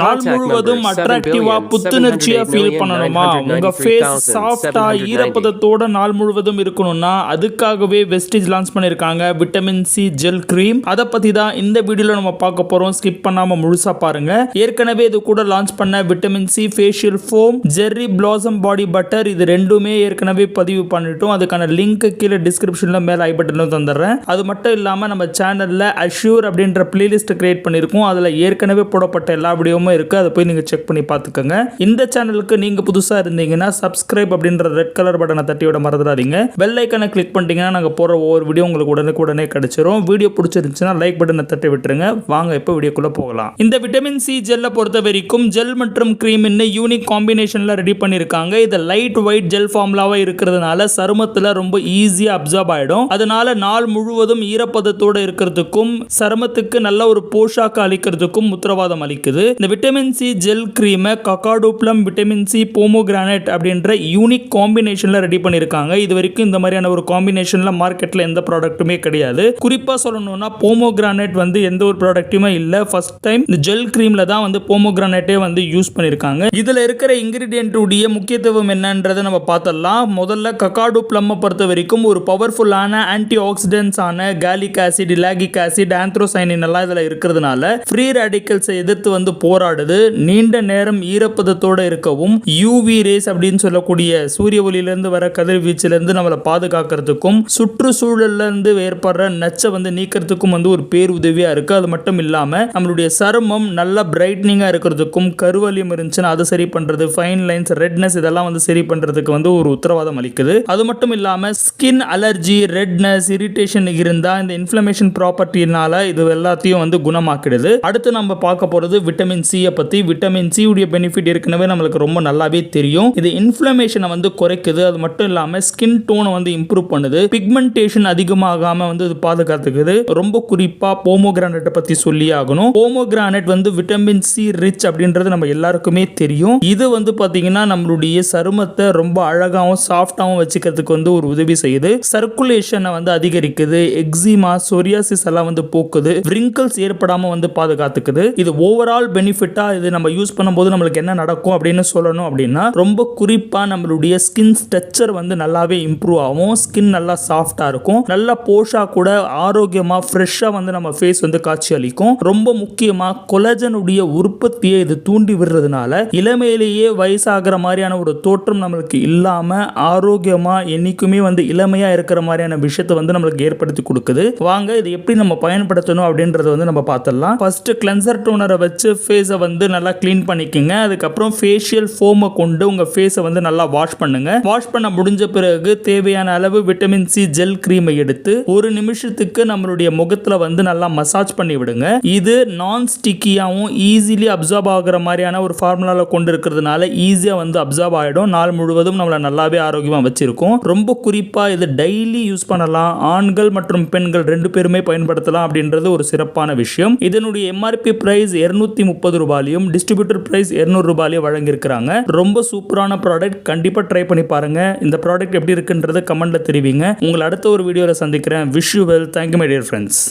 நாள் முழுவதும் அட்ராக்டிவா புத்துணர்ச்சியா ஃபீல் பண்ணணுமா, உங்க ஃபேஸ் சாஃப்டா ஈரப்பதத்தோட நாள் முழுவதும் இருக்கணும்னா அதுக்காகவே வெஸ்டிஜ் லான்ச் பண்ணிருக்காங்க விட்டமின் சி ஜெல் கிரீம். அதை பத்தி தான் இந்த வீடியோல நம்ம பார்க்க போறோம். ஸ்கிப் பண்ணாம முழுசா பாருங்க. ஏற்கனவே இது கூட லான்ச் பண்ண vitamin C facial foam, cherry blossom body butter, இது ரெண்டுமே ஏற்கனவே பதிவு பண்ணிட்டோம். அதுக்கான லிங்க் கீழே டிஸ்கிரிப்ஷன்ல மேல ஐ பட்டன்ல தந்துடுறேன். அது மட்டும் இல்லாம நம்ம சேனல்ல அஷ்யூர் அப்படின்ற பிளேலிஸ்ட் கிரியேட் பண்ணிருக்கோம். அதுல ஏற்கனவே போடப்பட்ட எல்லா வீடியோவும் இருக்கு. அதை போய் நீங்க செக் பண்ணி பார்த்துக்கோங்க. இந்த சேனலுக்கு நீங்க புதுசா இருந்தீங்கன்னா சப்ஸ்கிரைப் அப்படின்ற ரெட் கலர் பட்டனை தட்டி விட மறந்துடாதீங்க. பெல் ஐக்கனை கிளிக் பண்ணிட்டீங்கன்னா நாங்க போற ஒவ்வொரு வீடியோ உங்களுக்கு உடனே கிடைச்சிரும். வீடியோ பிடிச்சிருந்துச்சுன்னா லைக் பட்டனை தட்டி விட்டுருங்க. வாங்க இப்போ வீடியோக்குள்ள போகலாம். இந்த விட்டமின் சி ஜெல்லை பொறுத்த வரைக்கும் ஜெல் மற்றும் கிரீம் யூனிக் காம்பினேஷன்ல ரெடி பண்ணிருக்காங்க. இது லைட் வெயிட் ஜெல் ஃபார்முலாவா இருக்கிறதுனால சருமத்துல ரொம்ப ஈஸியா அப்சார்ப் ஆயிடும். அதனால நாள் முழுவதும் ஈரப்பதத்தோட இருக்கிறதுக்கும் சருமத்துக்கு நல்ல ஒரு போஷாக்கு அளிக்கிறதுக்கும் உத்தரவாதம் அளிக்குது. இந்த விட்டமின் சி ஜெல் கிரீமை Kakadu plum, vitamin C pomegranate அப்படின்ற யூனிக் காம்பினேஷன்ல ரெடி பண்ணிருக்காங்க. இது வரைக்கும் இந்த மாதிரியான ஒரு காம்பினேஷன்ல மார்க்கெட்ல எந்த ப்ராடக்ட்டுமே கிடையாது. குறிப்பா சொல்லணும்னா போமோகிரானேட் எந்த ஒரு ப்ராடக்ட்டுமே இல்ல. ஃபர்ஸ்ட் டைம் இந்த ஜெல் கிரீம்ல தான் போமோகிரானேட்டே யூஸ் பண்ணிருக்காங்க. இதுல இருக்கிற இன்கிரிடியன்ட் உடைய முக்கியத்துவம் என்னன்றதை நம்ம பார்த்தலாம். முதல்ல கக்காடோ ப்ளம் பொறுத்த வரைக்கும் ஒரு பவர்ஃபுல்லான ஆன்டி ஆக்சிடென்ட்ஸ் ஆன காலிக் ஆசிட், இலாகிக் ஆசிட், ஆந்த்ரோசைனின் எல்லாம் இதுல இருக்கிறதுனால ஃப்ரீ ரேடிக்கல்ஸை எதிர்த்து போராடுது. நீண்ட நேரம் ஈரப்பதத்தோட இருக்கவும், யூவி ரேஸ் அப்படின்னு சொல்லக்கூடிய சூரிய ஒளியிலிருந்து வர கதிர்வீச்சிலிருந்து நம்மளை பாதுகாக்கிறதுக்கும், சுற்றுச்சூழல்ல இருந்து ஏற்படுற நச்சை நீக்கிறதுக்கும் ஒரு பேர் உதவியா இருக்கு. அது மட்டும் இல்லாம நம்மளுடைய சருமம் நல்ல பிரைட்னிங்கா இருக்கிறதுக்கும், கருவலியம் இருந்துச்சுன்னா அதை சரி பண்றது, ஃபைன் லைன்ஸ், ரெட்னஸ் இதெல்லாம் சரி பண்றதுக்கு ஒரு உத்தரவாதம் அளிக்குது. அது மட்டும் இல்லாம ஸ்கின் அலர்ஜி, ரெட்னஸ், இரிட்டேஷன் இருந்தா இந்த இன்ஃப்ளமேஷன் ப்ராப்பர்ட்டினால இது எல்லாத்தையும் குணமாக்கிடுது. அடுத்து நம்ம பார்க்க போறது விட்டமின் சி பத்தி. விட்டமின் சி உடைய பெனிஃபிட் ஏற்கனவே நம்மளுக்கு ரொம்ப நல்லாவே தெரியும். இது இன்ஃப்ளமேஷனை குறைக்குது. அது மட்டும் இல்லாம ஸ்கின் டோனை இம்ப்ரூவ் பண்ணுது. பிக்மெண்டேஷன் அதிகமாகாம இது பாதுகாத்துக்குது. ரொம்ப குறிப்பா போமோகிரானேட் பத்தி சொல்லி ஆகணும். போமோகிரானேட் விட்டமின் சி ரிச் அப்படின்றது நம்ம எல்லாருக்குமே தெரியும். இது பாத்தீங்கன்னா நம்மளுடைய சருமத்தை ரொம்ப அழகாவும் சாஃப்டாவும் வச்சுக்கிறதுக்கு ஒரு உதவி செய்யுது. சர்க்குலேஷனை அதிகரிக்குது. எக்ஸிமா, சொரியாசிஸ் எல்லாம் போக்குது. wrinkles ஏற்படாம பாதுகாத்துக்குது. இது ஓவரால் பெனிஃபிட்டா இது நம்ம யூஸ் பண்ணும்போது நம்மளுக்கு என்ன நடக்கும் அப்படின்னு சொல்லணும் அப்படின்னா, ரொம்ப குறிப்பா நம்மளுடைய ஸ்கின் ஸ்ட்ரக்சர் நல்லாவே இம்ப்ரூவ் ஆகும். ஸ்கின் நல்லா சாஃப்டா இருக்கும். நல்ல போஷா கூட ஆரோக்கியமா ஃப்ரெஷ்ஷா நம்ம ஃபேஸ் காட்சி அளிக்கும். ரொம்ப முக்கியமா கொலாஜன் உடைய உற்பத்தியை இது தூண்டி விடுறதுனால இளமையிலேயே வயசாகிற மாதிரியான ஒரு தோற்றம் நம்மளுக்கு இல்லாம ஆரோக்கியமா என்னைக்குமே இளமையா இருக்கிற மாதிரியான விஷயத்தை நம்மளுக்கு ஏற்படுத்தி கொடுக்குது. வாங்க இது எப்படி நம்ம பயன்படுத்தணும் அப்படின்றத நம்ம பார்த்தலாம். ஃபர்ஸ்ட் கிளென்சர் டோனரை வச்சு ஃபேஸை நல்லா க்ளீன் பண்ணிக்கங்க. அதுக்கப்புறம் ஃபேஷியல் ஃபோமை கொண்டு உங்க ஃபேஸை நல்லா வாஷ் பண்ணுங்க. வாஷ் பண்ண முடிஞ்ச பிறகு தேவையான அளவு விட்டமின் சி ஜெல் கிரீமை எடுத்து ஒரு நிமிஷத்துக்கு நம்மளுடைய முகத்துல நல்லா மசாஜ் பண்ணி விடுங்க. இது நான் ஸ்டிக்கியாவும் ஈஸிலி அப்சார்ப் ஆகிற மாதிரியான ஒரு ஃபார்முலால கொண்டு இருக்கிறதுனால ஈஸியா அப்சார்ப் ஆயிடும். நாள் முழுவதும் நம்மள நல்லாவே ஆரோக்கியமா வச்சிருக்கும். ரொம்ப குறிப்பா இது டெய்லி யூஸ் பண்ணலாம். ஆண்கள் மற்றும் பெண்கள் ரெண்டு பேருமே பயன்படுத்தலாம் அப்படின்றது ஒரு சிறப்பான விஷயம். இதனுடைய எம்ஆர்பி பிரைஸ் 230 ரூபாயும், டிஸ்ட்ரிபியூட்டர் பிரைஸ் 200 ரூபாயும் வழங்கியிருக்கிறாங்க. ரொம்ப சூப்பரான ப்ராடக்ட். கண்டிப்பா ட்ரை பண்ணி பாருங்க. இந்த ப்ராடக்ட் எப்படி இருக்குன்றது கமெண்ட்ல தெரிவிங்க. உங்களை அடுத்த ஒரு வீடியோல சந்திக்கிறேன். Wish you well. Thank you my dear friends.